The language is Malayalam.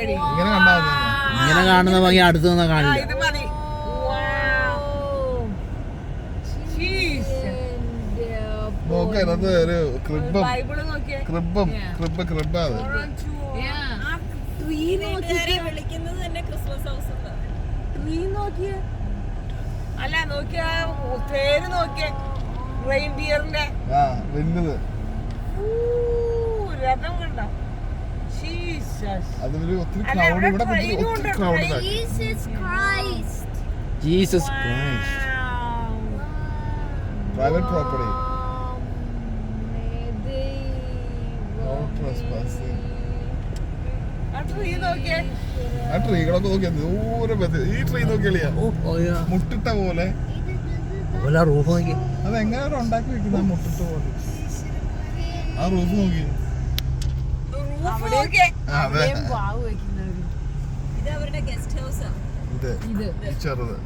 ഇങ്ങനെ കാണുന്ന ഭംഗി അടുത്ത് നിന്നാ കാണില്ല. അല്ല നോക്കിയ പേര് നോക്കിയ റെയിൻഡിയറിന്റെ രഥം കണ്ടോ? Jesus Christ. Private property. No trespassing. ആ ട്രീ നോക്കിയേ. ആ ട്രീകളൊക്കെ നോക്കിയാ ദൂരം ഈ ട്രീ നോക്കിയാ മുട്ടിട്ട പോലെ റൂഫ് നോക്കി. അതെങ്ങനെയാണ് ഉണ്ടാക്കി വെക്കുന്നത്? മുട്ടിട്ട പോലെ ആ റൂഫ് നോക്കി. ഇത് അവരുടെ ഗസ്റ്റ് ഹൗസാ. ഇത് ചെറുത്